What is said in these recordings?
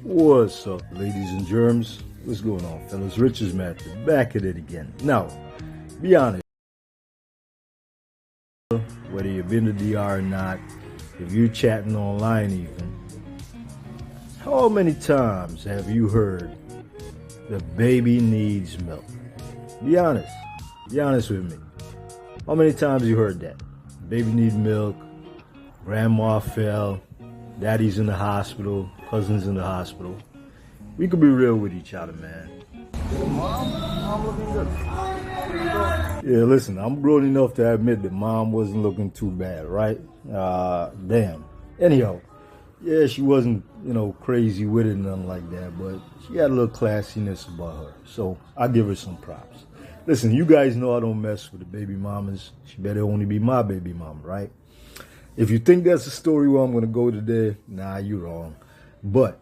What's up, ladies and germs? What's going on, fellas? RichesMethod, back at it again. Now, be honest, whether you've been to DR or not, if you're chatting online even, how many times have you heard the baby needs milk? Be honest. Be honest with me. How many times you heard that? Baby need milk, grandma fell, daddy's in the hospital, cousin's in the hospital. We could be real with each other, man. Mom looking good. Yeah, listen, I'm grown enough to admit that mom wasn't looking too bad, right? Damn. Anyhow, yeah, she wasn't, crazy with it, nothing like that, but she had a little classiness about her. So I give her some props. Listen, you guys know I don't mess with the baby mamas. She better only be my baby mama, right? If you think that's the story where I'm going to go today, nah, you're wrong. But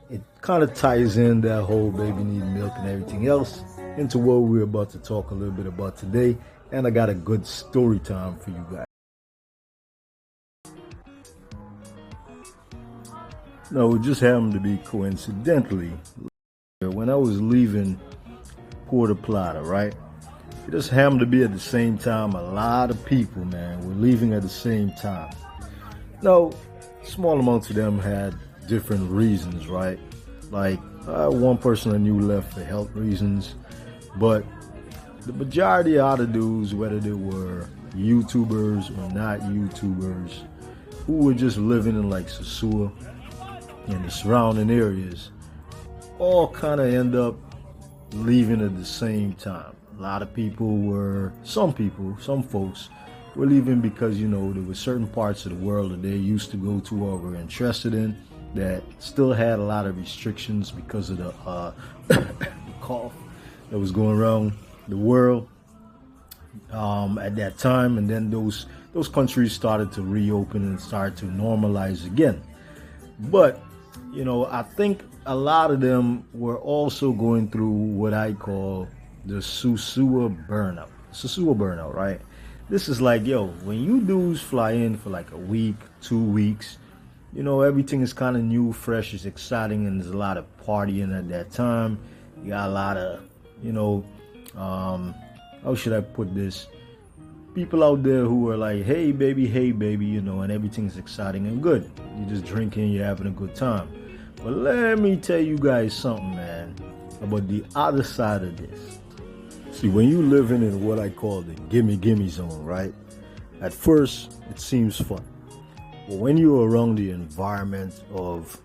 it kind of ties in that whole baby need milk and everything else into what we're about to talk a little bit about today. And I got a good story time for you guys. No, it just happened to be coincidentally when I was leaving Puerto Plata, right? It just happened to be at the same time a lot of people, man, were leaving at the same time. Now, small amounts of them had different reasons, right? Like one person I knew left for health reasons, but the majority of other dudes, whether they were YouTubers or not YouTubers, who were just living in like Sosua and the surrounding areas, all kind of end up leaving at the same time. A lot of people were, some folks were leaving because, there were certain parts of the world that they used to go to or were interested in that still had a lot of restrictions because of the cough that was going around the world at that time. And then those countries started to reopen and start to normalize again. But, I think a lot of them were also going through what I call the Sosua burnout, right? This is like, when you dudes fly in for like a week, 2 weeks, everything is kind of new, fresh, it's exciting, and there's a lot of partying at that time. You got a lot of, how should I put this? People out there who are like, hey baby, and everything's exciting and good. You're just drinking, you're having a good time. But let me tell you guys something, man, about the other side of this. See, when you living in what I call the gimme zone, right? At first, it seems fun. But when you're around the environment of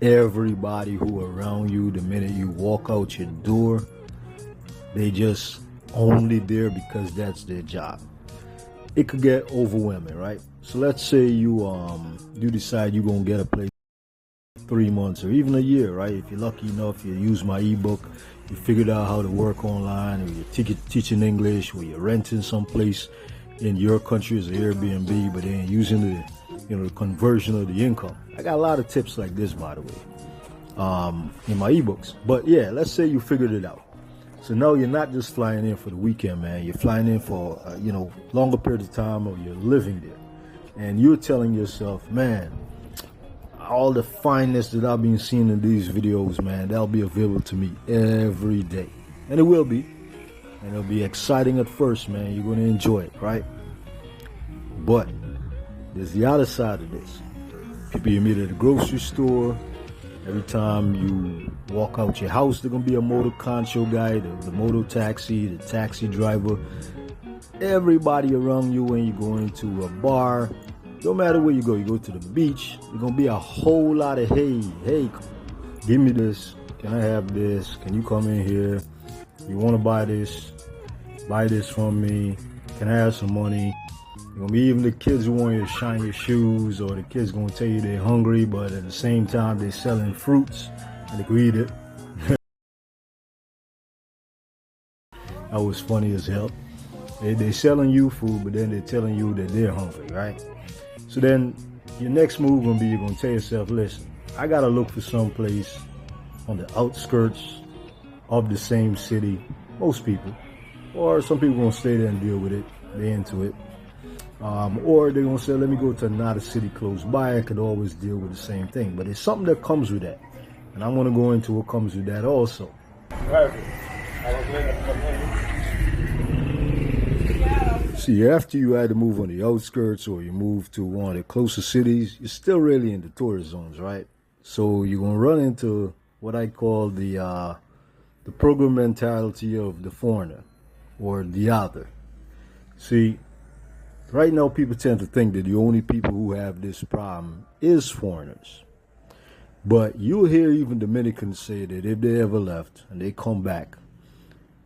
everybody who are around you, the minute you walk out your door, they just only there because that's their job. It could get overwhelming, right? So let's say you decide you're gonna get a place 3 months or even a year, right? If you're lucky enough, you use my ebook, you figured out how to work online, or you're teaching English, or you're renting someplace in your country as an Airbnb, but then using the conversion of the income. I got a lot of tips like this, by the way, in my ebooks. But yeah, let's say you figured it out. So now you're not just flying in for the weekend, man. You're flying in for longer period of time, or you're living there, and you're telling yourself, man, all the fineness that I've been seeing in these videos, man, that'll be available to me every day. And it will be. And it'll be exciting at first, man. You're going to enjoy it, right? But there's the other side of this. People you meet at the grocery store. Every time you walk out your house, there's going to be a motor concho guy, the motor taxi, the taxi driver. Everybody around you when you go into a bar. No matter where you go to the beach, there's going to be a whole lot of, hey, give me this. Can I have this? Can you come in here? You want to buy this from me? Can I have some money? There's going to be even the kids who want you to shine your shoes, or the kids going to tell you they're hungry, but at the same time, they're selling fruits and they can eat it. That was funny as hell. They're selling you food, but then they're telling you that they're hungry, right? So then your next move gonna be, you're gonna tell yourself, listen, I gotta look for some place on the outskirts of the same city, most people, or some people gonna stay there and deal with it, they're into it. Or they're gonna say, let me go to another city close by, I could always deal with the same thing. But it's something that comes with that. And I'm going to go into what comes with that also. See, after you either move on the outskirts or you move to one of the closer cities, you're still really in the tourist zones, right? So you're going to run into what I call the program mentality of the foreigner or the other. See, right now people tend to think that the only people who have this problem is foreigners. But you'll hear even Dominicans say that if they ever left and they come back,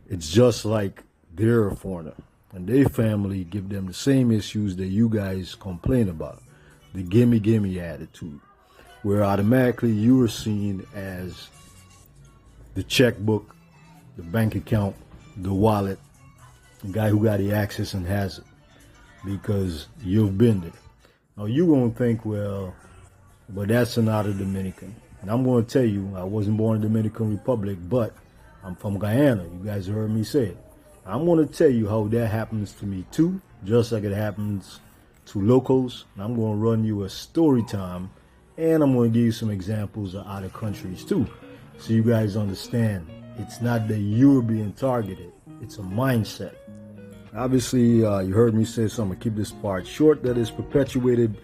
it's just like they're a foreigner. And their family give them the same issues that you guys complain about. The gimme gimme attitude, where automatically you are seen as the checkbook, the bank account, the wallet, the guy who got the access and has it, because you've been there. Now you're going to think, well, but that's not a Dominican. And I'm going to tell you, I wasn't born in the Dominican Republic, but I'm from Guyana. You guys heard me say it. I'm going to tell you how that happens to me too, just like it happens to locals. And I'm going to run you a story time, and I'm going to give you some examples of other countries too, so you guys understand it's not that you're being targeted, it's a mindset. Obviously, you heard me say, so I'm going to keep this part short, that is perpetuated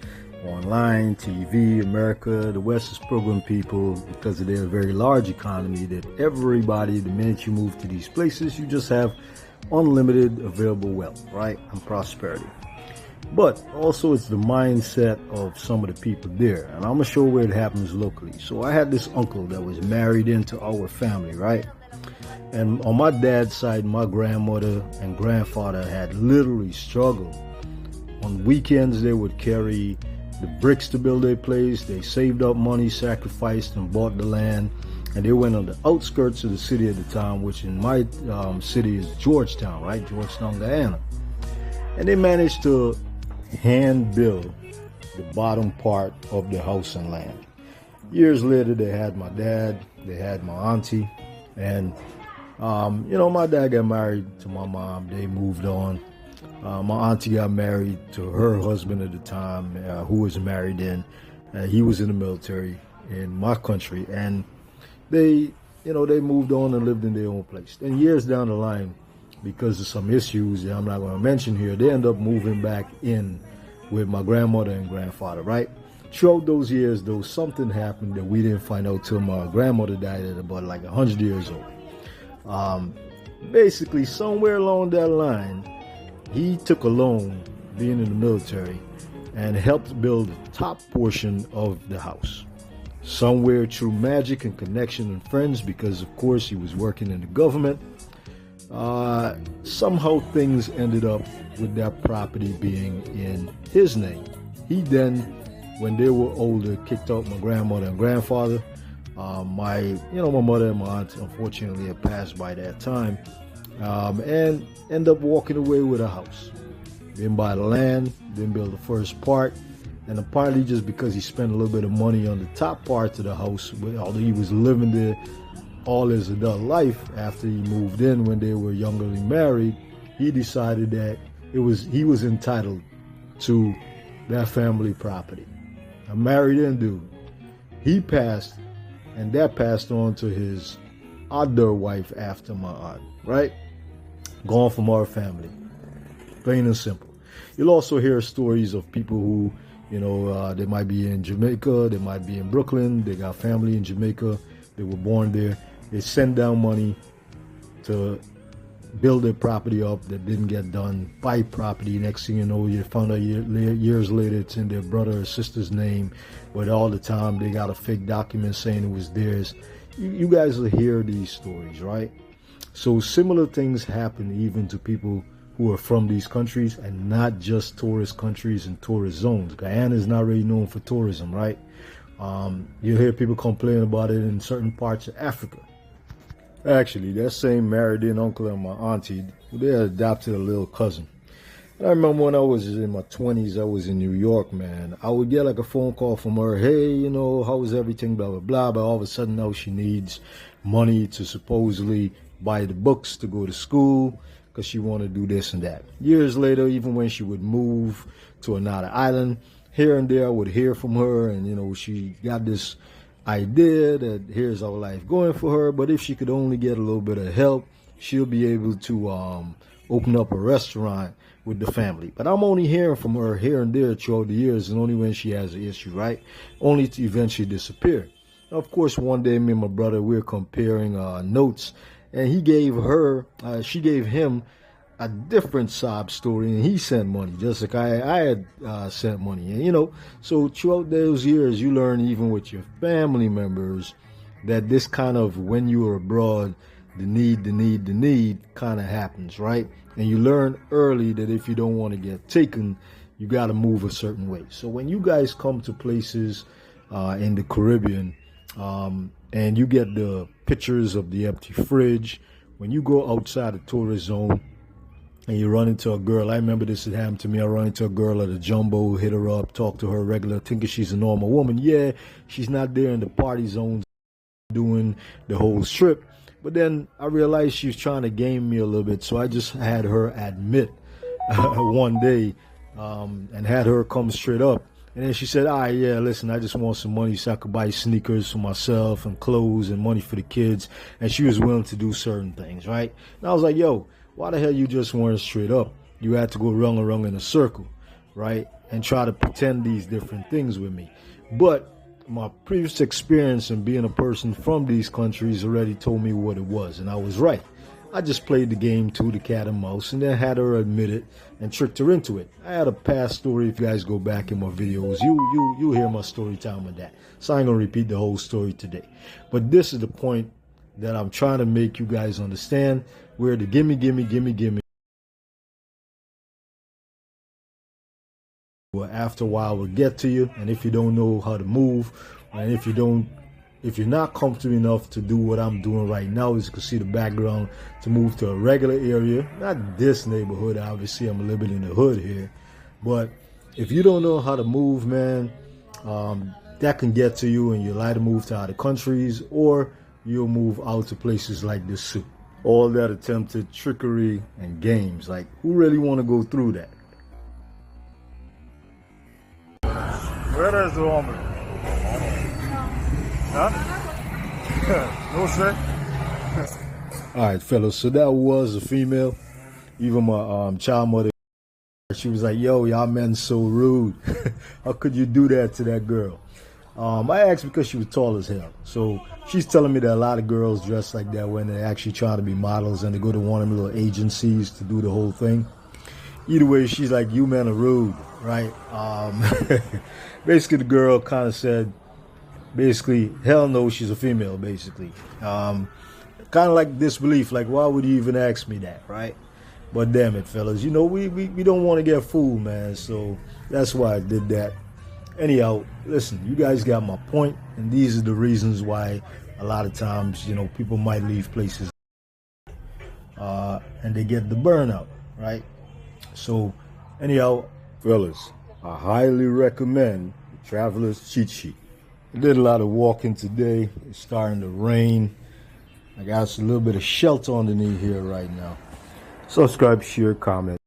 online, TV, America. The West is programming people because of their very large economy that everybody, the minute you move to these places, you just have unlimited available wealth, right, and prosperity. But also it's the mindset of some of the people there, and I'm gonna show where it happens locally. So I had this uncle that was married into our family, right, and on my dad's side, my grandmother and grandfather had literally struggled. On weekends they would carry the bricks to build their place. They saved up money, sacrificed, and bought the land. And they went on the outskirts of the city at the time, which in my city is Georgetown, right? Georgetown, Guyana. And they managed to hand build the bottom part of the house and land. Years later, they had my dad, they had my auntie, and my dad got married to my mom. They moved on. My auntie got married to her husband at the time, who was married in. He was in the military in my country, and they moved on and lived in their own place. Then years down the line, because of some issues that I'm not going to mention here, they end up moving back in with my grandmother and grandfather, right? Throughout those years, though, something happened that we didn't find out till my grandmother died at about like 100 years old. Basically, somewhere along that line, he took a loan, being in the military, and helped build the top portion of the house. Somewhere through magic and connection and friends, because of course he was working in the government, somehow things ended up with that property being in his name. He then, when they were older, kicked out my grandmother and grandfather. My mother and my aunt unfortunately had passed by that time, and end up walking away with a house. Didn't buy the land, didn't build the first part. And apparently just because he spent a little bit of money on the top part of the house, although he was living there all his adult life after he moved in when they were youngly married, he decided that he was entitled to that family property. A married in dude. He passed, and that passed on to his other wife after my aunt, right? Gone from our family. Plain and simple. You'll also hear stories of people who, they might be in Jamaica, they might be in Brooklyn, they got family in Jamaica, they were born there. They send down money to build their property up that didn't get done, buy property. Next thing you know, you found out years later it's in their brother or sister's name, but all the time they got a fake document saying it was theirs. You guys will hear these stories, right? So similar things happen even to people who are from these countries, and not just tourist countries and tourist zones. Guyana is not really known for tourism, right? You'll hear people complain about it in certain parts of Africa. Actually, that same married-in uncle and my auntie, they adopted a little cousin. And I remember when I was in my 20s, I was in New York, man. I would get like a phone call from her, hey, how is everything, blah, blah, blah. But all of a sudden now she needs money to supposedly buy the books to go to school, because she wanted to do this and that. Years later, even when she would move to another island, here and there I would hear from her, and she got this idea that here's our life going for her, but if she could only get a little bit of help, she'll be able to open up a restaurant with the family. But I'm only hearing from her here and there throughout the years, and only when she has an issue, right? Only to eventually disappear. Now, of course, one day me and my brother, we were comparing notes, and he gave her, she gave him a different sob story, and he sent money just like I had sent money. And you know, so throughout those years, you learn even with your family members that this kind of, when you are abroad, the need kind of happens, right? And you learn early that if you don't want to get taken, you got to move a certain way. So when you guys come to places in the Caribbean, and you get the pictures of the empty fridge, when you go outside the tourist zone and you run into a girl, I remember this had happened to me. I run into a girl at a jumbo, hit her up, talk to her regular, thinking she's a normal woman. Yeah, she's not there in the party zones doing the whole strip. But then I realized she was trying to game me a little bit, so I just had her admit one day and had her come straight up. And then she said, yeah, listen, I just want some money so I could buy sneakers for myself and clothes and money for the kids. And she was willing to do certain things, right? And I was like, yo, why the hell you just weren't straight up? You had to go rung in a circle, right? And try to pretend these different things with me. But my previous experience in being a person from these countries already told me what it was, and I was right. I just played the game too, the cat and mouse, and then had her admit it and tricked her into it. I had a past story. If you guys go back in my videos, you hear my story time on that. So I ain't gonna repeat the whole story today. But this is the point that I'm trying to make you guys understand, where the gimme well, after a while will get to you. And if you don't know how to move, and if you're not comfortable enough to do what I'm doing right now, as you can see the background, to move to a regular area, not this neighborhood, obviously I'm a little bit in the hood here, but if you don't know how to move, man, that can get to you, and you'll either move to other countries or you'll move out to places like this too. All that attempted trickery and games, like who really want to go through that? Where is the woman? Huh? No sir. All right, fellas, so that was a female. Even my child mother, she was like, yo, y'all men so rude. How could you do that to that girl? I asked because she was tall as hell. So she's telling me that a lot of girls dress like that when they're actually trying to be models, and they go to one of them little agencies to do the whole thing. Either way, she's like, you men are rude, right? Basically, the girl kind of said, basically, hell no, she's a female, basically. Kind of like disbelief, like, why would you even ask me that, right? But damn it, fellas, you know, we don't want to get fooled, man, so that's why I did that. Anyhow, listen, you guys got my point, and these are the reasons why a lot of times, you know, people might leave places and they get the burnout, right? So, anyhow, fellas, I highly recommend Traveler's Cheat Sheet. I did a lot of walking today. It's starting to rain. I got a little bit of shelter underneath here right now. Subscribe, share, comment.